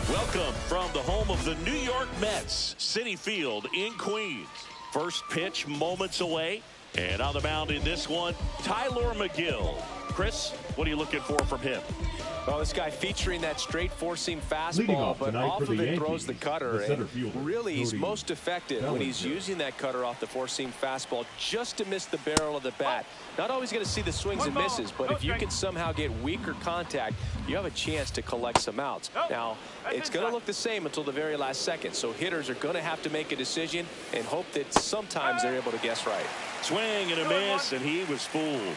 Welcome from the home of the New York Mets, Citi Field in Queens. First pitch moments away, and on the mound in this one, Tyler McGill. Chris, what are you looking for from him? Well, this guy featuring that straight four-seam fastball, but off of it throws the cutter. And really, he's most effective when he's using that cutter off the four-seam fastball just to miss the barrel of the bat. Not always going to see the swings and misses, but if you can somehow get weaker contact, you have a chance to collect some outs. Now, it's going to look the same until the very last second, so hitters are going to have to make a decision and hope that sometimes they're able to guess right. Swing and a miss, and he was fooled.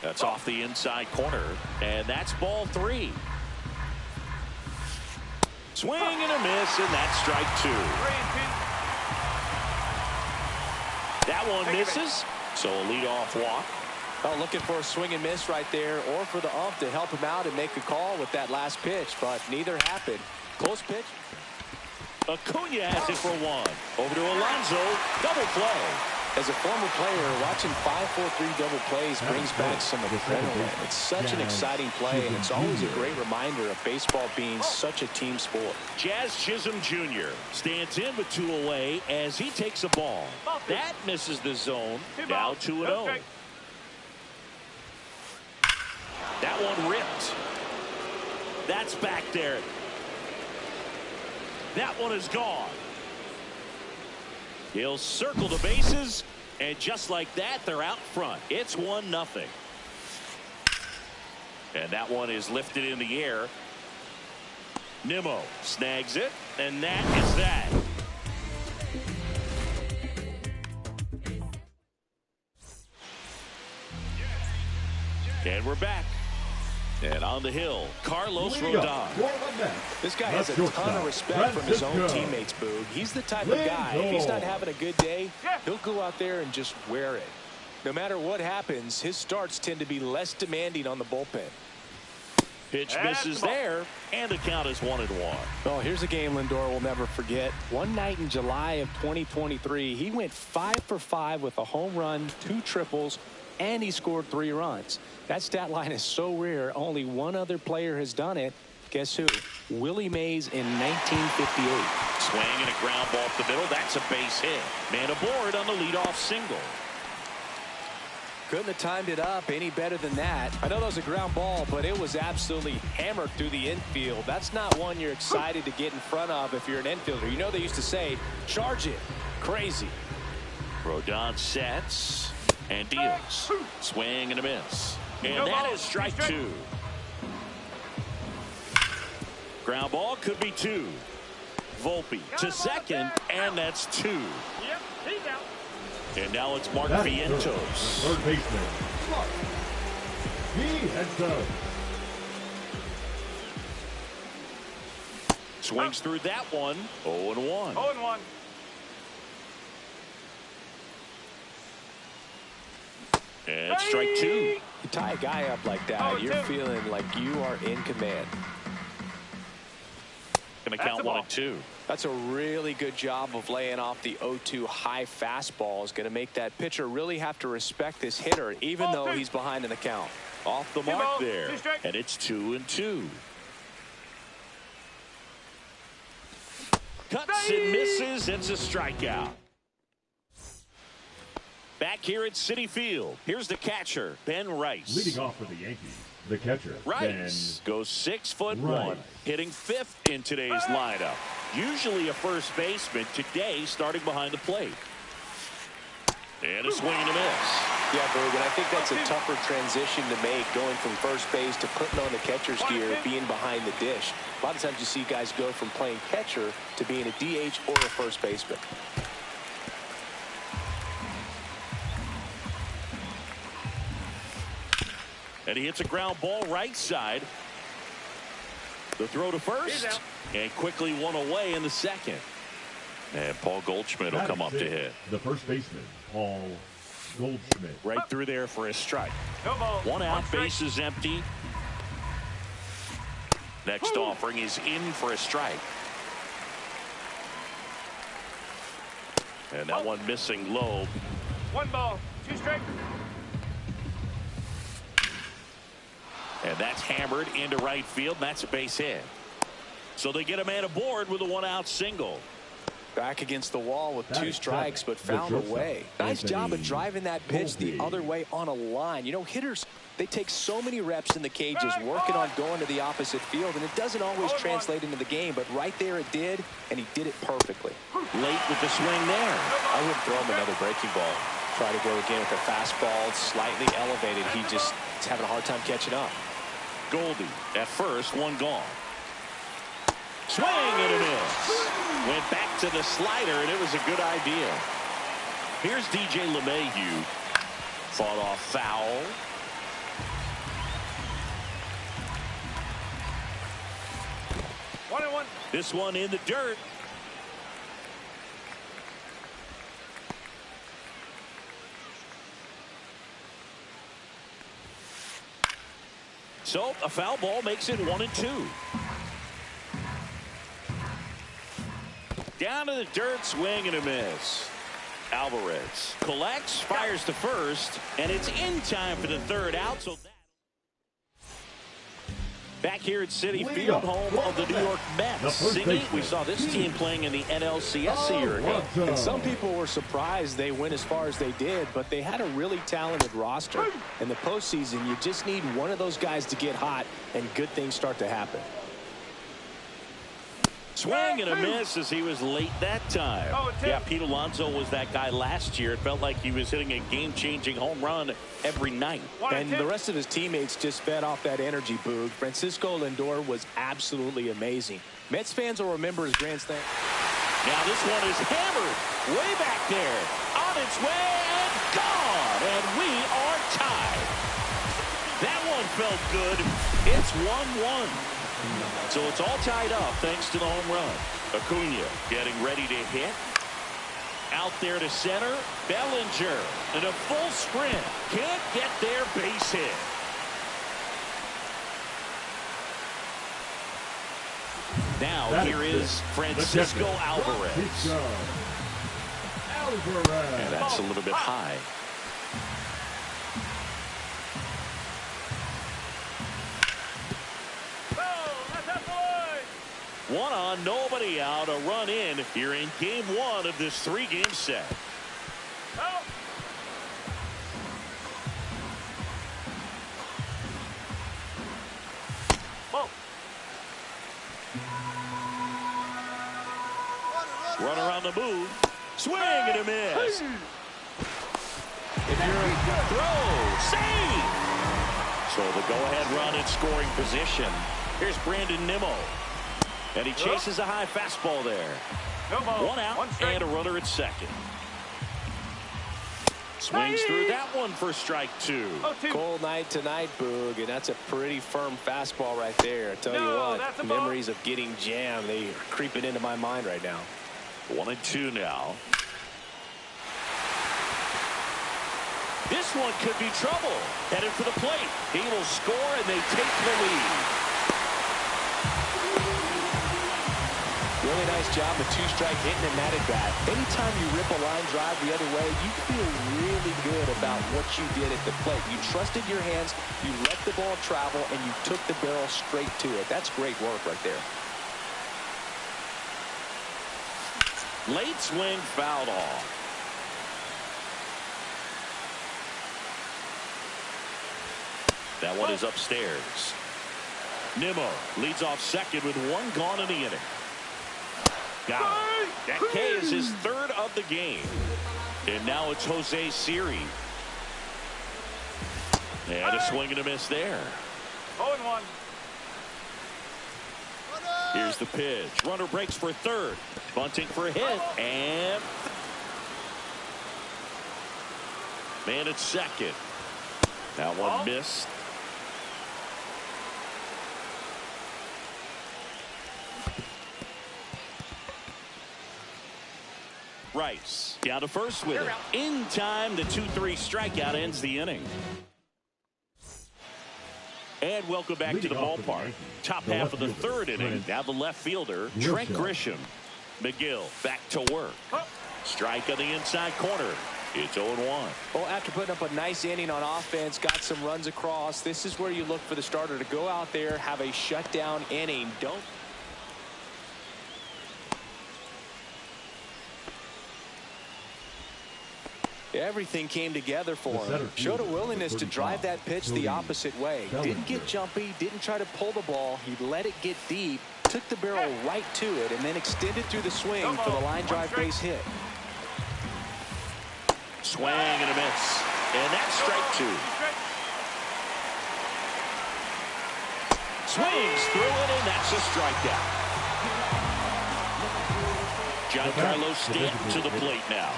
That's off the inside corner, and that's ball 3. Swing and a miss, and that's strike 2. That one misses, so a leadoff walk. Well, looking for a swing and miss right there, or for the ump to help him out and make a call with that last pitch, but neither happened. Close pitch. Acuna has it for 1. Over to Alonso, double play. As a former player, watching 5-4-3 double plays brings back some adrenaline. It's such an exciting play, and it's always a great reminder of baseball being such a team sport. Jazz Chisholm Jr. stands in with 2 away as he takes a ball. That misses the zone. Now 2-0. That one ripped. That's back there. That one is gone. He'll circle the bases, and just like that, they're out front. It's 1-0. And that one is lifted in the air. Nimmo snags it, and that is that. And we're back. And on the hill, Carlos Rodon. This guy has a ton of respect from his own teammates, Boog. He's the type of guy, if he's not having a good day, he'll go out there and just wear it. No matter what happens, his starts tend to be less demanding on the bullpen. Pitch misses there, and the count is 1-1. Oh, here's a game Lindor will never forget. One night in July of 2023, he went 5 for 5 with a home run, 2 triples, and he scored 3 runs. That stat line is so rare, only one other player has done it. Guess who? Willie Mays in 1958. Swing and a ground ball up the middle. That's a base hit. Man aboard on the leadoff single. Couldn't have timed it up any better than that. I know that was a ground ball, but it was absolutely hammered through the infield. That's not one you're excited to get in front of if you're an infielder. You know they used to say, charge it. Crazy. Rodon sets and deals. Swing and a miss. And that is strike two. Ground ball could be two. Volpe to second, and that's two. Yep, he's out. And now it's Mark Vientos. Third baseman, Mark Vientos. Swings through that one. 0-1. 0-1. And strike two. You tie a guy up like that, you're feeling like you are in command. Going to count 1 and 2. That's a really good job of laying off the 0-2 high fastball. Is going to make that pitcher really have to respect this hitter, even though he's behind in the count. Off the mark there. And it's 2 and 2. Cuts and misses. It's a strikeout. Back here at Citi Field, here's the catcher, Ben Rice. Leading off for the Yankees, the catcher, Rice goes 6'1", Rice. hitting 5th in today's lineup. Usually a first baseman, today starting behind the plate. And a swing and a miss. Yeah, Berg, and I think that's a tougher transition to make, going from first base to putting on the catcher's gear, being behind the dish. A lot of times you see guys go from playing catcher to being a DH or a first baseman. And he hits a ground ball right side. The throw to first. And quickly one away in the second. And Paul Goldschmidt will come up to hit. The first baseman, Paul Goldschmidt. Right through there for a strike. No ball. One out, base is empty. Next offering is in for a strike. And that one missing low. 1 ball, 2 strikes. And that's hammered into right field. That's a base hit. So they get a man aboard with a 1-out single. Back against the wall with 2 strikes, but found a way. Nice job of driving that pitch the other way on a line. You know, hitters, they take so many reps in the cages working on going to the opposite field, and it doesn't always translate into the game, but right there it did, and he did it perfectly. Late with the swing there. I wouldn't throw him another breaking ball. Try to go again with a fastball slightly elevated. He just is having a hard time catching up. Goldie at first, one gone. Swing and a miss. Went back to the slider, and it was a good idea. Here's DJ LeMahieu. Fought off foul. One and one. This one in the dirt. So a foul ball makes it 1 and 2. Down to the dirt, swing and a miss. Alvarez collects, fires to first, and it's in time for the 3rd out. So back here at Citi Field, home of the New York Mets. Singing, we saw this team playing in the NLCS a year ago. And some people were surprised they went as far as they did, but they had a really talented roster. In the postseason, you just need one of those guys to get hot, and good things start to happen. Swing and a miss as he was late that time. Yeah, Pete Alonso was that guy last year. It felt like he was hitting a game-changing home run every night. And the rest of his teammates just fed off that energy, Boog. Francisco Lindor was absolutely amazing. Mets fans will remember his grand slam. Now this one is hammered way back there. On its way and gone. And we are tied. That one felt good. It's 1-1. So it's all tied up thanks to the home run. Acuna getting ready to hit. Out there to center. Bellinger in a full sprint. Can't get there, base hit. Now here is Francisco Alvarez. And that's a little bit high. One on, nobody out, a run in here in game 1 of this 3-game set. Runner on the move. Swing and a miss. If you're throw, save. So the go-ahead run in scoring position. Here's Brandon Nimmo. And he chases a high fastball there. One out and a runner at second. Swings through that one for strike two. Cold night tonight, Boog, and that's a pretty firm fastball right there. I tell you what, memories of getting jammed, they are creeping into my mind right now. 1-2 now. This one could be trouble. Headed for the plate. He will score, and they take the lead. Really nice job with two-strike hitting and that at bat. Anytime you rip a line drive the other way, you feel really good about what you did at the plate. You trusted your hands, you let the ball travel, and you took the barrel straight to it. That's great work right there. Late swing fouled off. That one is upstairs. Nimmo leads off second with one gone in the inning. Got it. That K is his third of the game. And now it's Jose Siri. And a swing and a miss there. 0-1. Here's the pitch. Runner breaks for third. Bunting for a hit. And man at second. That one missed. Rice down to first with it. In time, the 2-3 strikeout ends the inning. And welcome back to the ballpark. Top half of the third inning. Now the left fielder, Trent Grisham. McGill back to work. Strike on the inside corner. It's 0-1. Well, after putting up a nice inning on offense, got some runs across, this is where you look for the starter to go out there, have a shutdown inning. Everything came together for him. Showed a willingness to drive that pitch the opposite way. Didn't get jumpy, didn't try to pull the ball. He let it get deep, took the barrel right to it, and then extended through the swing for the line drive base hit. Swing and a miss. And that's strike two. Swings through it, and that's a strikeout. Giancarlo Stanton to the plate now.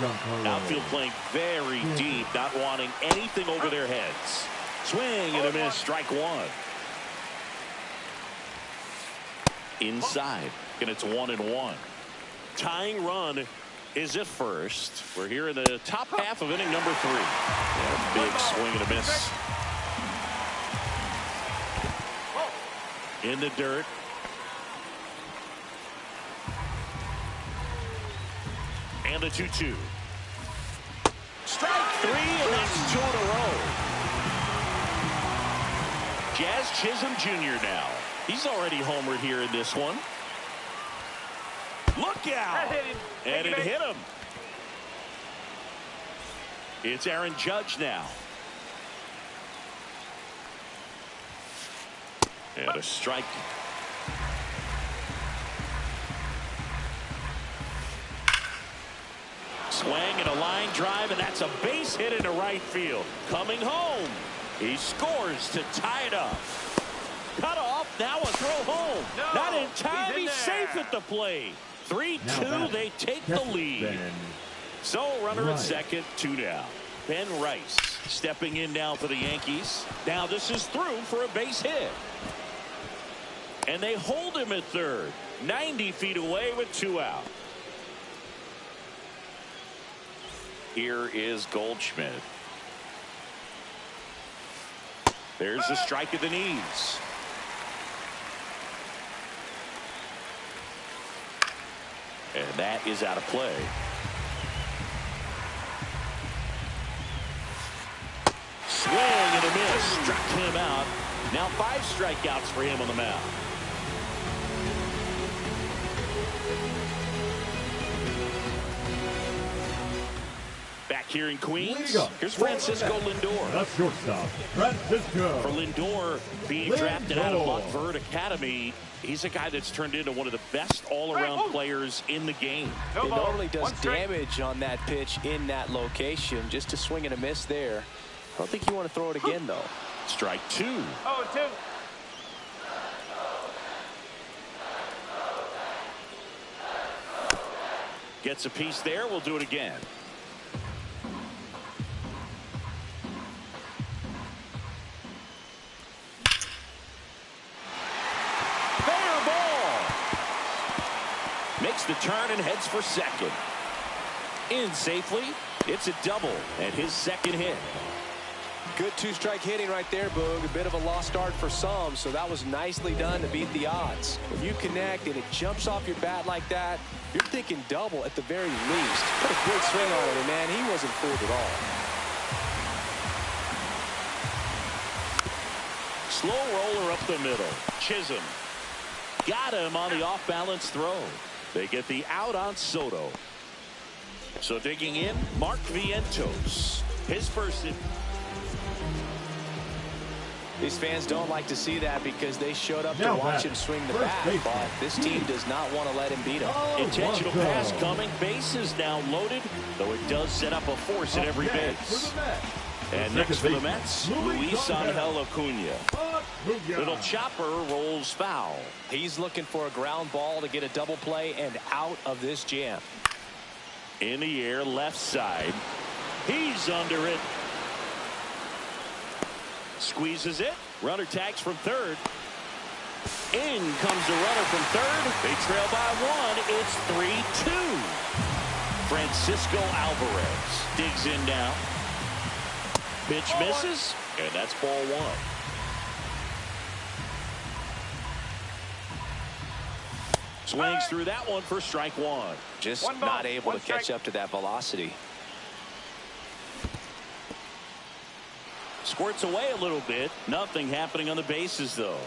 Outfield playing very deep, not wanting anything over their heads. Swing and a miss, strike one. Inside, and it's 1-1. Tying run is at first. We're here in the top half of inning number 3. Yeah, big swing and a miss. In the dirt. And a 2-2. Strike 3, and that's 2 in a row. Jazz Chisholm Jr. now. He's already homered here in this one. Look out! And it hit him. It's Aaron Judge now. And a strike. Swing and a line drive, and that's a base hit into right field. Coming home. He scores to tie it up. Cut off, now a throw home. No, not in time, he's safe at the plate. 3-2, they take the lead. So runner at second, 2 down. Ben Rice stepping in now for the Yankees. Now this is through for a base hit. And they hold him at third. 90 feet away with 2 out. Here is Goldschmidt. There's the strike at the knees. And that is out of play. Swing and a miss. Struck him out. Now 5 strikeouts for him on the mound. Back here in Queens, here's Francisco Lindor. That's shortstop, Francisco. For Lindor, being drafted out of Montverde Academy, he's a guy that's turned into one of the best all-around players in the game. It normally does damage on that pitch in that location. Just a swing and a miss there. I don't think you want to throw it again, though. Strike 2. 0-2. Gets a piece there. We'll do it again. Fair ball. Makes the turn and heads for second. In safely. It's a double and his second hit. Good two-strike hitting right there, Boog. A bit of a lost art for some, so that was nicely done to beat the odds. When you connect and it jumps off your bat like that, you're thinking double at the very least. Put a great swing on it, and man, he wasn't fooled at all. Slow roller up the middle. Chisholm got him on the off-balance throw. They get the out on Soto. So digging in, Mark Vientos. His first hit. These fans don't like to see that because they showed up to watch him swing the bat, but this team does not want to let him beat him. Intentional pass coming. Bases now loaded, though it does set up a force at every base. And next for the Mets, Luis Angel Acuna. Little chopper rolls foul. He's looking for a ground ball to get a double play and out of this jam. In the air, left side. He's under it. Squeezes it. Runner tags from third. In comes the runner from third. They trail by 1. It's 3-2. Francisco Alvarez digs in now. Pitch misses, and that's ball 1. Swings through that one for strike 1. Just not able to catch up to that velocity. Squirts away a little bit. Nothing happening on the bases, though.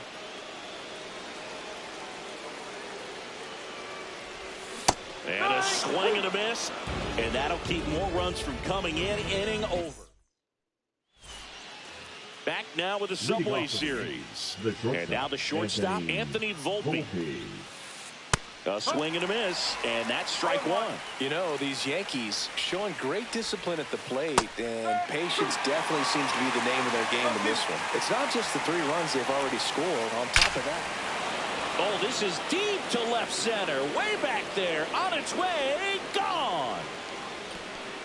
And a swing and a miss. And that'll keep more runs from coming in. Inning over. Back now with the Subway Series. And now the shortstop, Anthony Volpe. A swing and a miss, and that's strike 1. You know, these Yankees showing great discipline at the plate, and patience definitely seems to be the name of their game in this one. It's not just the 3 runs they've already scored. On top of that, oh, this is deep to left center, way back there, on its way, gone.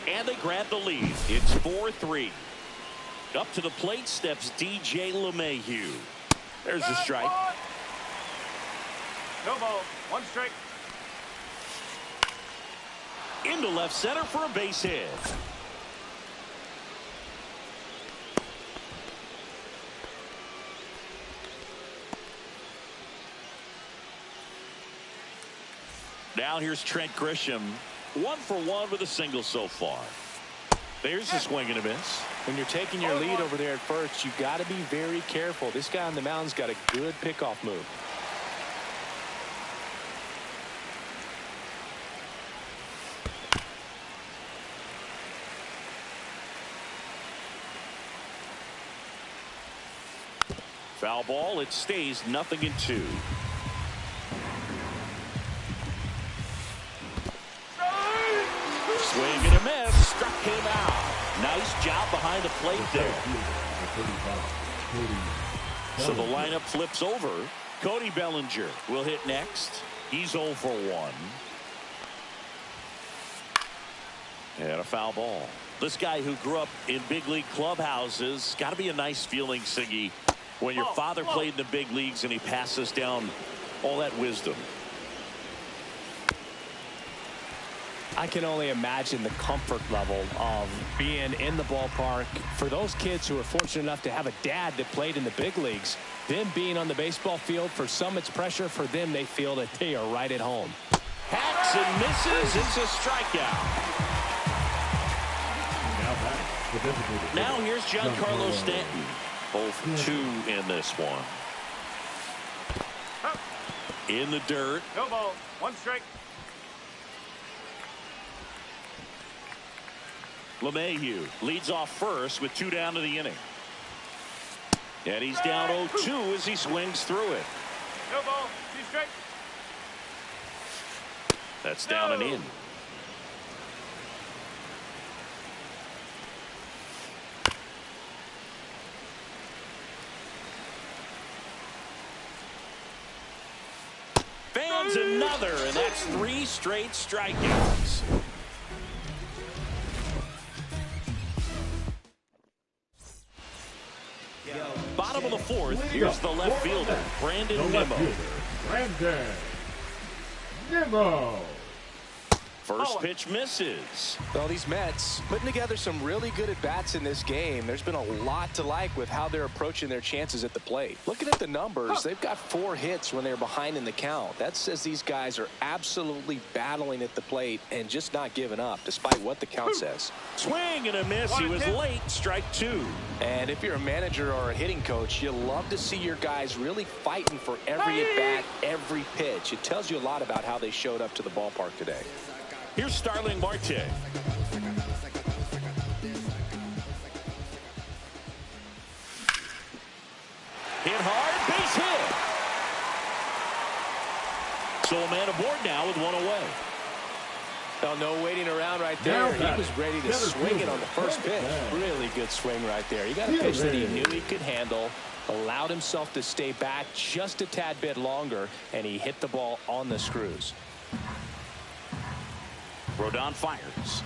And they grab the lead. It's 4-3. Up to the plate steps DJ LeMahieu. There's the strike. No ball. 1 strike. Into left center for a base hit. Now here's Trent Grisham. 1 for 1 with a single so far. There's a swing and a miss. When you're taking your lead over there at first, you've got to be very careful. This guy on the mound's got a good pickoff move. Foul ball. It stays 0-2. Swing and a miss. Struck him out. Nice job behind the plate there. So the lineup flips over. Cody Bellinger will hit next. He's 0 for 1. And a foul ball. This guy who grew up in big league clubhouses, got to be a nice feeling, Siggy, when your father played in the big leagues and he passes down all that wisdom. I can only imagine the comfort level of being in the ballpark for those kids who are fortunate enough to have a dad that played in the big leagues. Them being on the baseball field, for some it's pressure. For them, they feel that they are right at home. Hacks and misses. It's a strikeout. Now here's Giancarlo Stanton. 0 for 2 in this one. In the dirt. No ball. 1 strike. LeMahieu leads off first with 2 down to the inning. And he's down 0-2 as he swings through it. No ball. 2 straight. That's down and in. Fans another, and that's 3 straight strikeouts. Bottom of the 4th, here's the left fielder, Brandon Nimmo. Brandon Nimmo. First pitch misses. Well, these Mets putting together some really good at-bats in this game. There's been a lot to like with how they're approaching their chances at the plate. Looking at the numbers, they've got 4 hits when they're behind in the count. That says these guys are absolutely battling at the plate and just not giving up, despite what the count says. Swing and a miss. He was late. Strike 2. And if you're a manager or a hitting coach, you love to see your guys really fighting for every at-bat, every pitch. It tells you a lot about how they showed up to the ballpark today. Here's Starling Marte. Hit hard, base hit. So a man aboard now with 1 away. Oh, no waiting around right there. He was ready to swing it on the first pitch. Really good swing right there. He got a pitch that he knew he could handle, allowed himself to stay back just a tad bit longer, and he hit the ball on the screws. Rodon fires.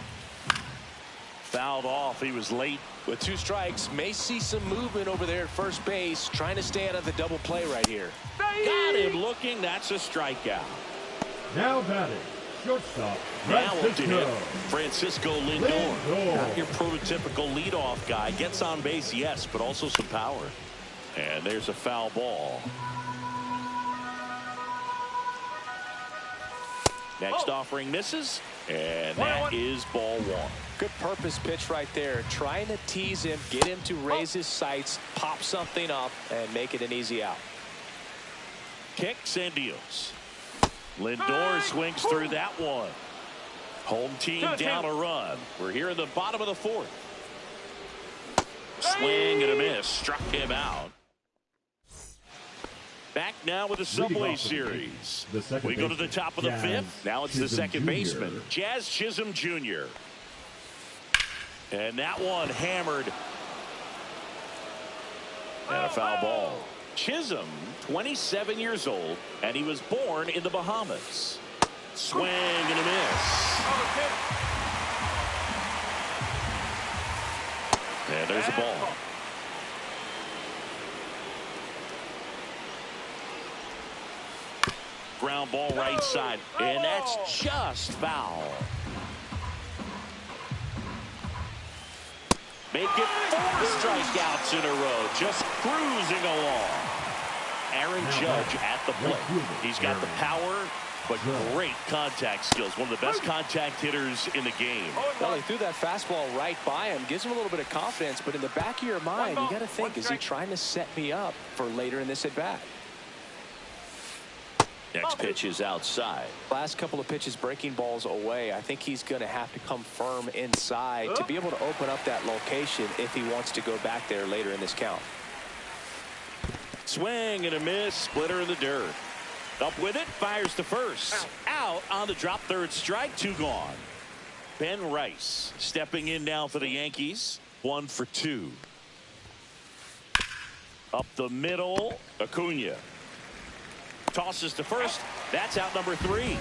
Fouled off. He was late. With 2 strikes, may see some movement over there at first base, trying to stay out of the double play right here. Got him looking. That's a strikeout. Now batting, shortstop, Now up to hit Francisco. Francisco Lindor. Not your prototypical leadoff guy. Gets on base, yes, but also some power. And there's a foul ball. Next offering misses, and that is ball 1. Good purpose pitch right there, trying to tease him, get him to raise his sights, pop something up, and make it an easy out. Kicks and deals. Lindor swings through that one. Home team down a run. We're here in the bottom of the 4th. Swing and a miss. Struck him out. Back now with the Subway Series. We go to the top of the 5th. Now it's the second baseman, Jazz Chisholm Jr. And that one hammered. And a foul ball. Chisholm, 27 years old, and he was born in the Bahamas. Swing and a miss. And there's a ball. Ground ball right side, and that's just foul. Make it 4 strikeouts in a row, just cruising along. Aaron Judge at the plate. He's got the power, but great contact skills. One of the best contact hitters in the game. Well, he threw that fastball right by him, gives him a little bit of confidence, but in the back of your mind, you got to think, is he trying to set me up for later in this at bat? Next pitch is outside. Last couple of pitches breaking balls away. I think he's going to have to come firm inside to be able to open up that location if he wants to go back there later in this count. Swing and a miss. Splitter in the dirt. Up with it. Fires to first. Out on the drop. Third strike. 2 gone. Ben Rice stepping in now for the Yankees. 1 for 2. Up the middle. Acuna. Tosses to first. That's out number 3.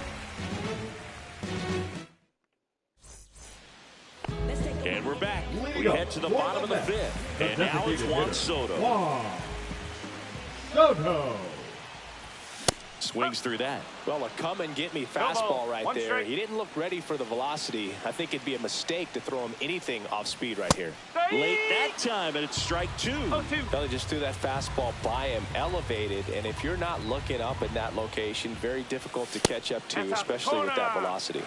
And we're back. We head to the bottom of the 5th. And now it's Juan Soto. Juan Soto. Swings through that. Well, a come and get me fastball right there. He didn't look ready for the velocity. I think it'd be a mistake to throw him anything off speed right here. Late that time, and it's strike 2. Well, he just threw that fastball by him, elevated, and if you're not looking up in that location, very difficult to catch up to, especially with that velocity.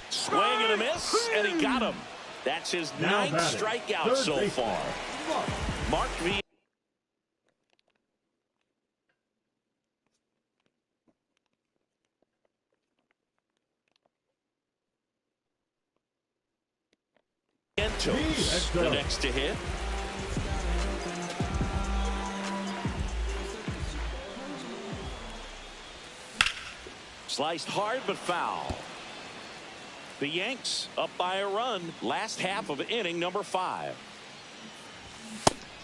Swing and a miss, and he got him. That's his 9th strikeout so far. Mark V. Santos, the next to hit. Sliced hard but foul. The Yanks up by a run. Last half of inning number 5.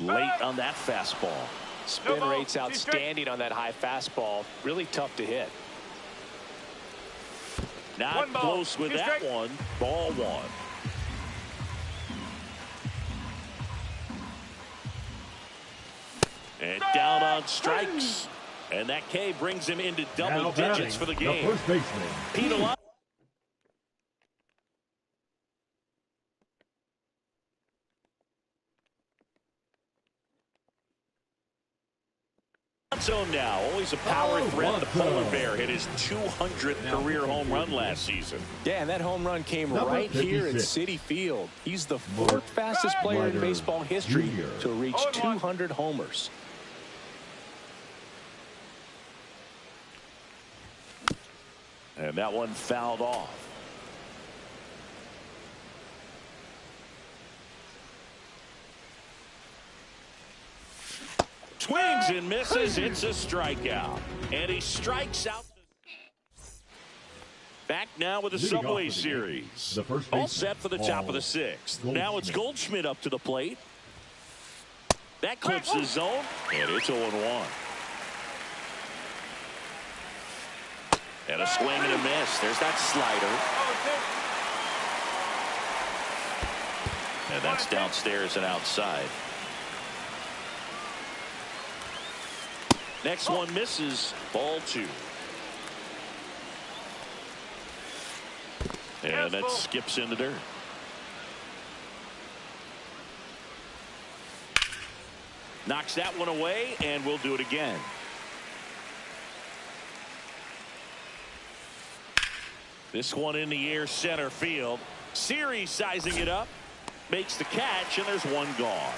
Late on that fastball. Spin rate's outstanding on that high fastball. Really tough to hit. Not close with that one. Ball 1. And down on strikes. And that K brings him into double digits for the game. The first baseman, Pete Alonso now, always a power threat. The Polar Bear hit his 200th career home run last season. Yeah, and that home run came right here at Citi Field. He's the 4th fastest player in baseball history to reach 200 homers. And that one fouled off. Swings and misses. It's a strikeout. And he strikes out. Back now with the Subway Series. All set for the top of the 6th. Now it's Goldschmidt up to the plate. That clips the zone. And it's 0-1. And a swing and a miss. There's that slider. And that's downstairs and outside. Next one misses. Ball 2. And that skips in the dirt. Knocks that one away, and we'll do it again. This one in the air, center field. Series sizing it up. Makes the catch, and there's one gone.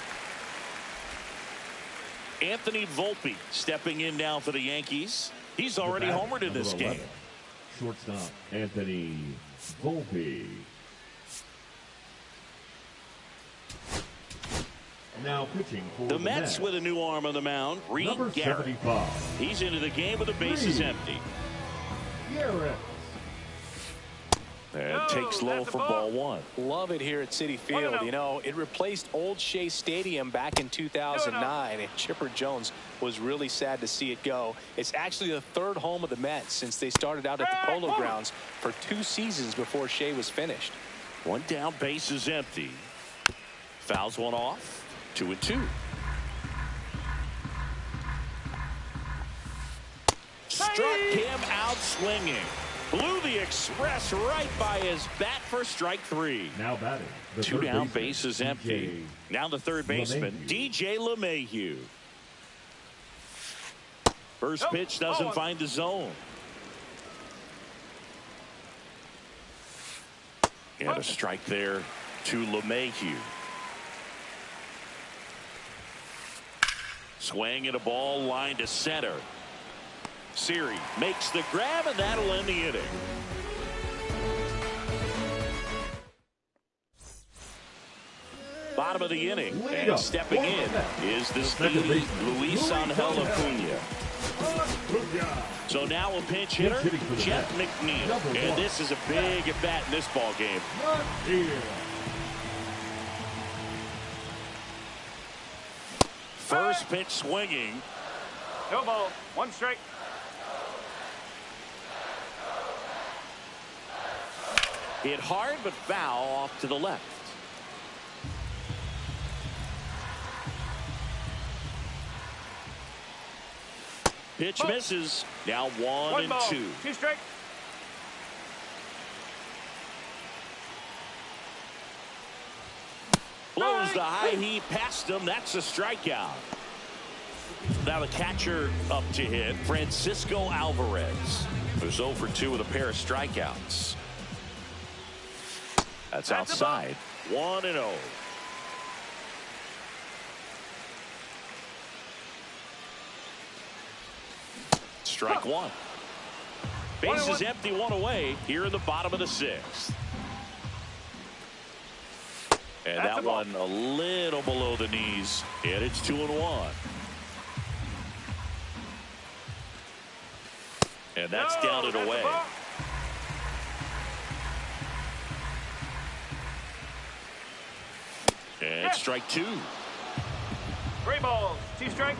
Anthony Volpe stepping in now for the Yankees. He's already homered in this game. Shortstop Anthony Volpe. Now pitching for the Mets with a new arm on the mound. Reed Garrett. 75. He's into the game with the bases empty. Garrett. And takes low for ball 1. Love it here at Citi Field. You know, it replaced Old Shea Stadium back in 2009, and Chipper Jones was really sad to see it go. It's actually the 3rd home of the Mets since they started out at the Polo Grounds for 2 seasons before Shea was finished. One down, base is empty. Fouls one off. 2-2. Struck him out swinging. Blew the express right by his bat for strike 3. Now batting. 2 down, base is empty. Now the third baseman, DJ LeMahieu. First pitch doesn't find the zone. And a strike there to LeMahieu. Swing and a ball line to center. Siri makes the grab, and that'll end the inning. Bottom of the inning, and stepping in is the speedy Luis Angel Acuna. So now a pinch hitter, Jeff McNeil, and this is a big at bat in this ball game. First pitch swinging. No ball, 1 strike. Hit hard but foul off to the left. Pitch misses. Now 1 and 2. 2 strike. Blows the high heat past him. That's a strikeout. Now the catcher up to hit, Francisco Alvarez, who's 0 for 2 with a pair of strikeouts. That's outside. 1-0. Strike 1. Base is empty, 1 away here in the bottom of the 6th. And that one a little below the knees. And it's 2-1. And that's down and away. And strike two. 3 balls, 2 strikes.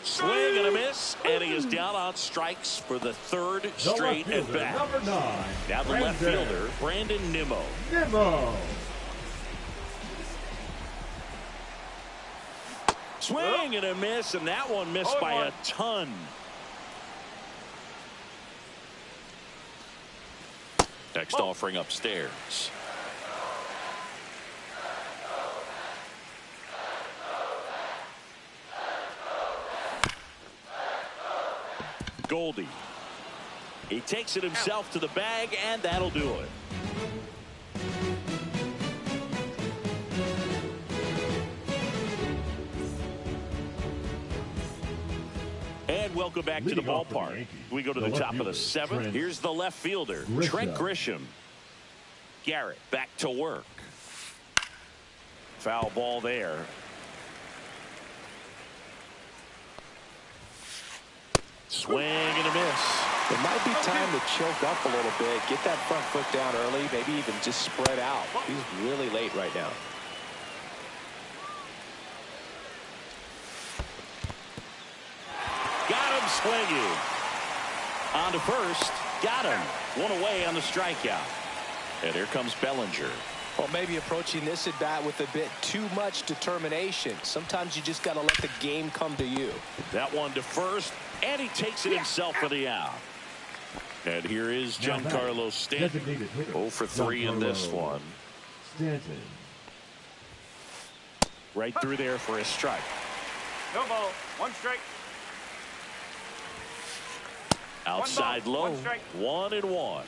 Swing and a miss, and he is down on strikes for the third straight at bat. Number 9. Now the left fielder, Brandon Nimmo. Swing and a miss, and that one missed by a ton. Next offering upstairs. Goldie. He takes it himself to the bag, and that'll do it. And welcome back to the ballpark. We go to the top of the 7th. Here's the left fielder, Trent Grisham. Garrett back to work. Foul ball there. Swing and a miss. It might be time to choke up a little bit, get that front foot down early, maybe even just spread out. He's really late right now. Got him swinging. On to first. Got him. One away on the strikeout. And here comes Bellinger. Well, maybe approaching this at bat with a bit too much determination. Sometimes you just got to let the game come to you. That one to first, and he takes it himself for the out. And here is Giancarlo Stanton. 0 for 3 in this one. Stanton. Right through there for a strike. No ball, 1 strike. Outside One ball, low. 1 strike. 1-1.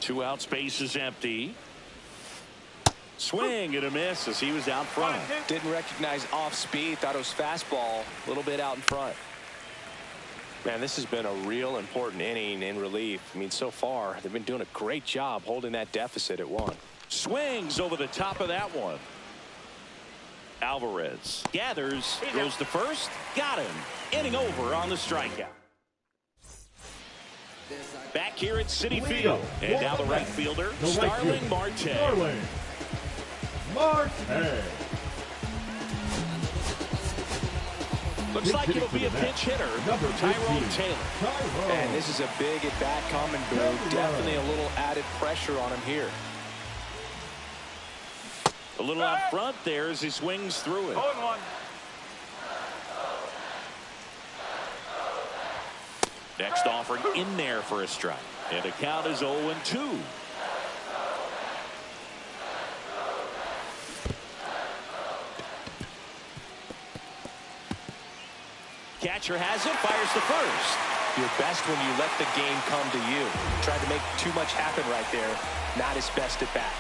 2 out, space is empty. Swing and a miss as he was out front. Didn't recognize off speed, thought it was fastball, a little bit out in front. Man, this has been a real important inning in relief. I mean, so far, they've been doing a great job holding that deficit at 1. Swings over the top of that one. Alvarez gathers, goes to first, got him. Inning over on the strikeout. Back here at Citi Field. And now the right fielder, Starling Marte. Looks like it'll be a pinch hitter, Tyrone Taylor. And this is a big at-bat coming, Boo. Definitely a little added pressure on him here. A little out front there as he swings through it. 0-1. Next offering in there for a strike. And the count is 0-2. Catcher has it, fires to first. You're best when you let the game come to you. Tried to make too much happen right there. Not his best at bat.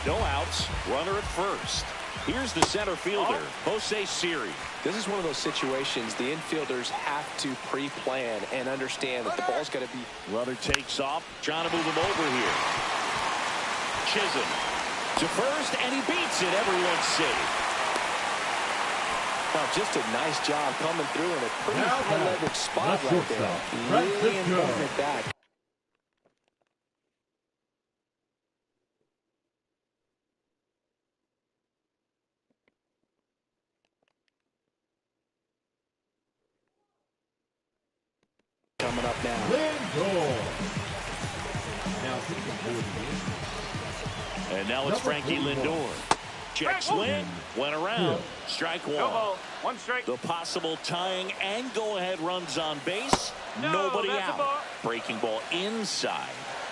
No outs, runner at first. Here's the center fielder, Jose Siri. This is one of those situations the infielders have to pre-plan and understand that the ball's got to be. Runner takes off, trying to move him over here. Chisholm to first, and he beats it. Everyone's safe. Now, just a nice job coming through in a pretty high-leverage spot right there. Really important at that. Coming up now. And now it's Frankie Lindor. Check swing, went around, strike 1. No ball, 1 strike. The possible tying and go-ahead runs on base. No, nobody that's a out. ball. Breaking ball inside,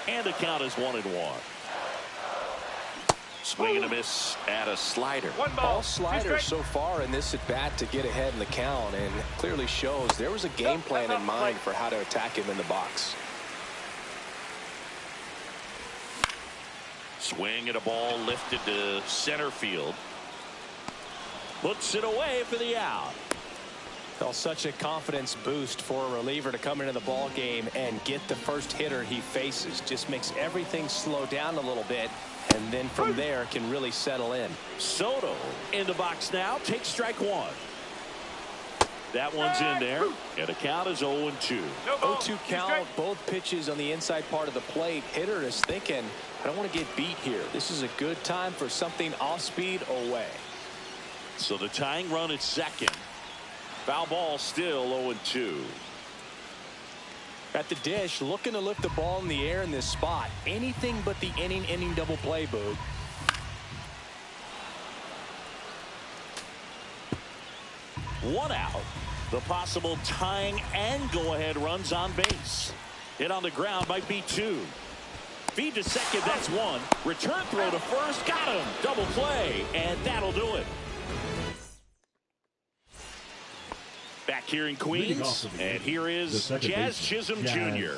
and the count is 1-1. Swing and a miss at a slider. 1 ball, All sliders so far in this at-bat to get ahead in the count, and clearly shows there was a game plan in mind for how to attack him in the box. Swing and a ball lifted to center field. Puts it away for the out. Well, such a confidence boost for a reliever to come into the ball game and get the first hitter he faces. Just makes everything slow down a little bit, and then from there can really settle in. Soto in the box now. Takes strike one. That one's in there, and the count is 0-2. 0-2 count, both pitches on the inside part of the plate. Hitter is thinking, I don't want to get beat here. This is a good time for something off speed away. So the tying run at second. Foul ball, still 0-2. At the dish, looking to lift the ball in the air in this spot. Anything but the inning double play, Boog. One out. The possible tying and go-ahead runs on base. Hit on the ground might be two. Feed to second, that's one. Return throw to first, got him. Double play, and that'll do it. Back here in Queens, and here is Jazz Chisholm Jr.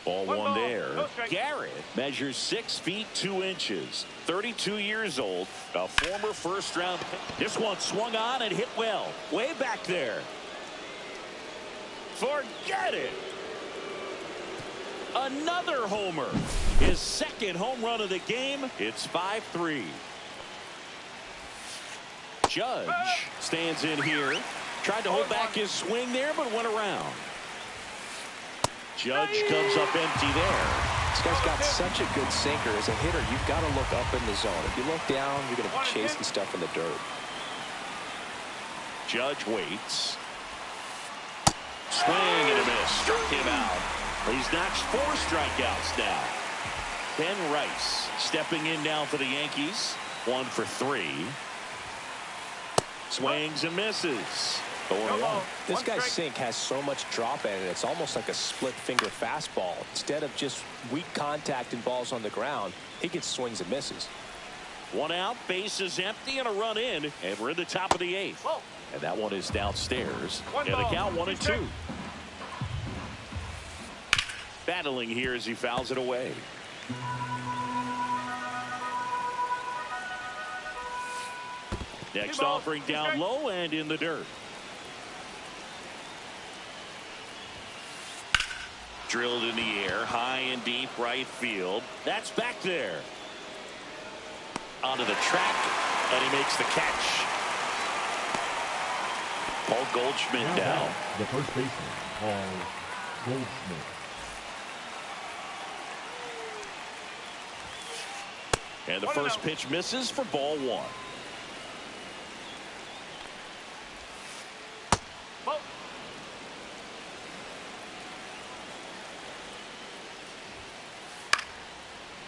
Ball one there. Garrett measures 6 feet 2 inches, 32 years old, a former first-round pick. This one swung on and hit well, way back there. Forget it. Another homer. His second home run of the game. It's 5-3. Judge stands in here. Tried to hold back his swing there, but went around. Judge comes up empty there. This guy's got such a good sinker. As a hitter, you've got to look up in the zone. If you look down, you're going to be chasing stuff in the dirt. Judge waits. Swing and a miss. Struck him out. He's notched 4 strikeouts now. Ben Rice stepping in now for the Yankees. 1 for 3. Swings and misses. 4-1. This guy's sink has so much drop in it. It's almost like a split finger fastball. Instead of just weak contact and balls on the ground, he gets swings and misses. 1 out, base is empty, and a run in, and we're in the top of the 8th. And that one is downstairs. And the count 1-2. Battling here as he fouls it away. Next offering down low and in the dirt. Drilled in the air, high and deep right field. That's back there. Onto the track, and he makes the catch. Paul Goldschmidt down. The first baseman, Paul Goldschmidt. And the first pitch misses for ball 1.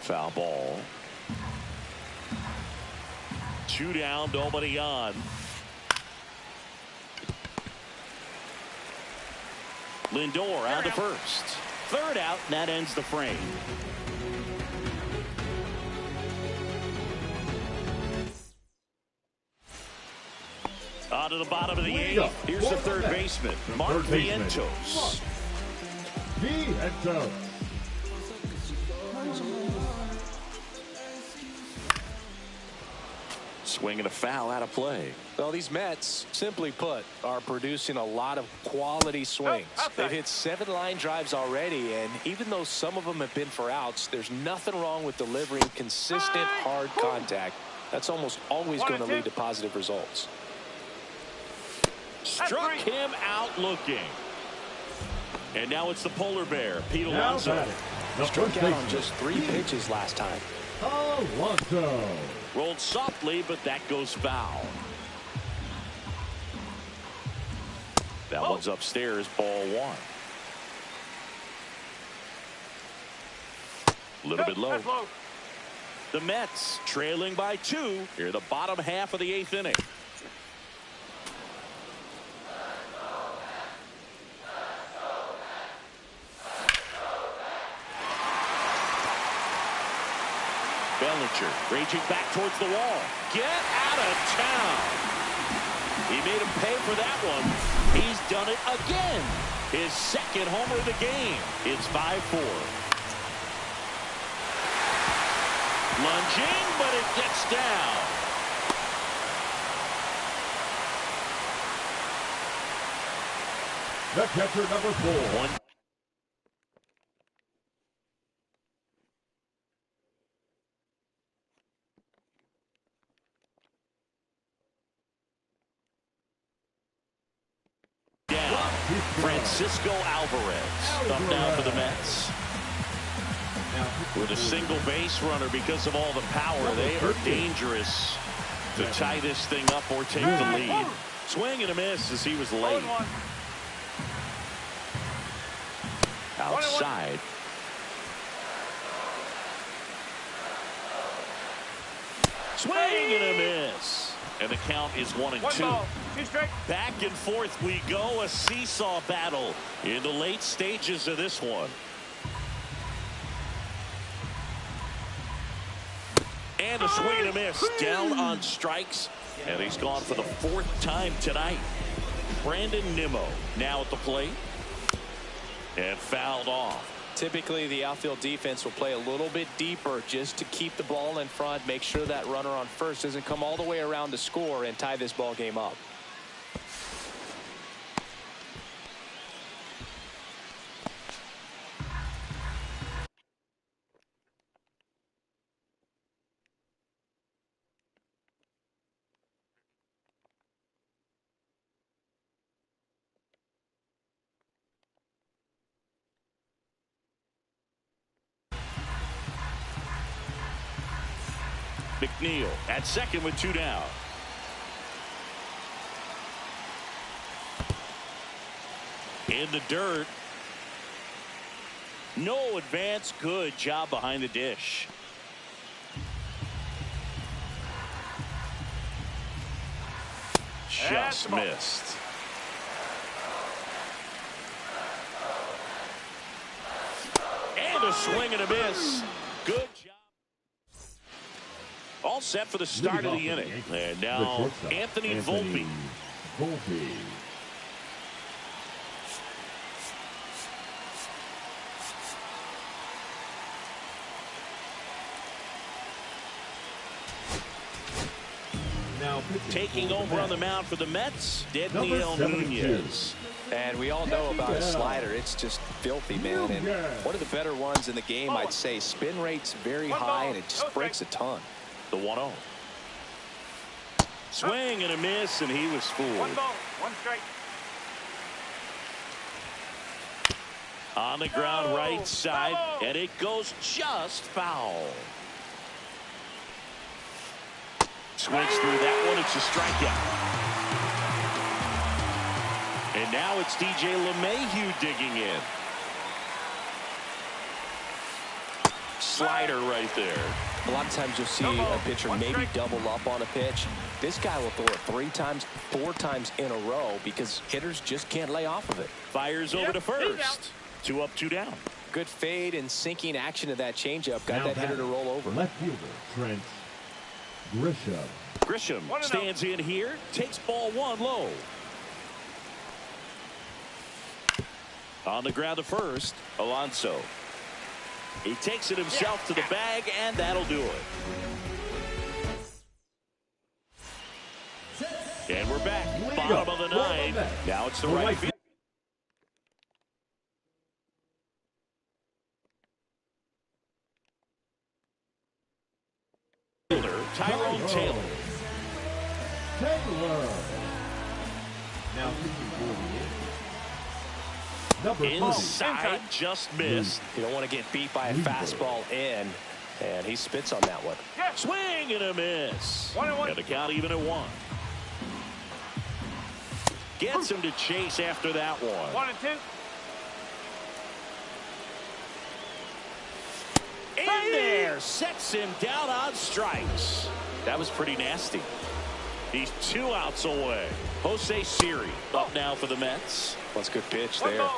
Foul ball. 2 down, nobody on. Lindor on to first. 3rd out, and that ends the frame. On to the bottom of the 8th. Here's the third baseman, Mark Vientos. Vientos. Swing and a foul out of play. Well, these Mets, simply put, are producing a lot of quality swings. They've hit 7 line drives already, and even though some of them have been for outs, there's nothing wrong with delivering consistent, hard contact. That's almost always going to lead to positive results. Struck him out looking. And now it's the polar bear, Pete Alonso. Struck out on just 3 pitches last time. Alonso. Rolled softly, but that goes foul. That one's upstairs, ball 1. A little bit low. The Mets trailing by 2 here, the bottom half of the 8th inning. Bellinger raging back towards the wall. Get out of town. He made him pay for that one. He's done it again. His 2nd homer of the game. It's 5-4. Lunging, but it gets down. The catcher, number 4. One. Down. Francisco Alvarez up now for the Mets. With a single base runner because of all the power, they are dangerous to tie this thing up or take the lead. Swing and a miss as he was late. Outside. Swing and a miss. And the count is 1-2. Back and forth we go. A seesaw battle in the late stages of this one. And a swing and a miss. Down on strikes. And he's gone for the 4th time tonight. Brandon Nimmo now at the plate. And fouled off. Typically, the outfield defense will play a little bit deeper just to keep the ball in front, make sure that runner on first doesn't come all the way around to score and tie this ball game up. McNeil at second with 2 down. In the dirt. No advance. Good job behind the dish. Just missed. And a swing and a miss. Good job. All set for the start of the inning. And now Anthony Volpe. Taking over on the mound for the Mets, Daniel Nunez. And we all know about his slider. It's just filthy, man. And one of the better ones in the game, I'd say. Spin rate's very high, and it just breaks a ton. The 1-0. Swing and a miss, and he was fooled. 1 ball, 1 strike. On the ground right side, and it goes just foul. Swings through that one. It's a strikeout. And now it's DJ LeMahieu digging in. Slider right there. A lot of times you'll see a pitcher maybe double up on a pitch. This guy will throw it 3 times, 4 times in a row because hitters just can't lay off of it. Fires over to first. 2 up, 2 down. Good fade and sinking action of that changeup. Got that hitter to roll over. Left fielder, Trent Grisham. Grisham stands in here, takes ball 1 low. On the ground to first, Alonso. He takes it himself to the bag, and that'll do it. And we're back. Bottom of the 9. Now it's the right field. Tyrone Taylor. Now Inside, just missed. You don't want to get beat by a fastball in, and he spits on that one. Swing and a miss. And the count even at 1. Gets him to chase after that one. 1 and 2. In there, sets him down on strikes. That was pretty nasty. He's 2 outs away. Jose Siri up now for the Mets. That's a good pitch there.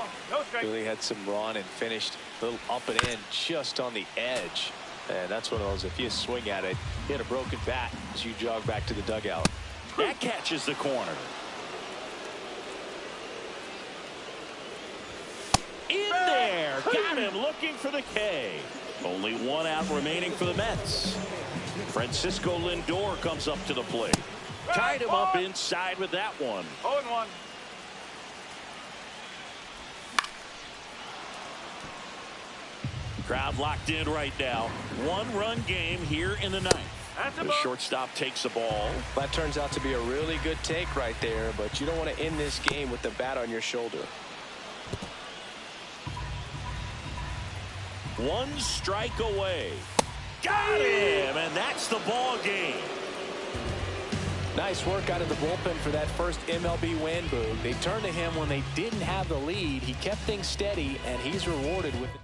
Really had some run and finished a little up and in just on the edge. And that's one of those, if you swing at it, hit a broken bat as you jog back to the dugout. That catches the corner. In there, got him looking for the K. Only 1 out remaining for the Mets. Francisco Lindor comes up to the plate. Tied him up inside with that one. 0-1. Crowd locked in right now. One-run game here in the ninth. That's a The ball. shortstop takes the ball. That turns out to be a really good take right there, but you don't want to end this game with the bat on your shoulder. One strike away. Got him, and that's the ball game. Nice work out of the bullpen for that first MLB win, Boog. They turned to him when they didn't have the lead. He kept things steady, and he's rewarded with the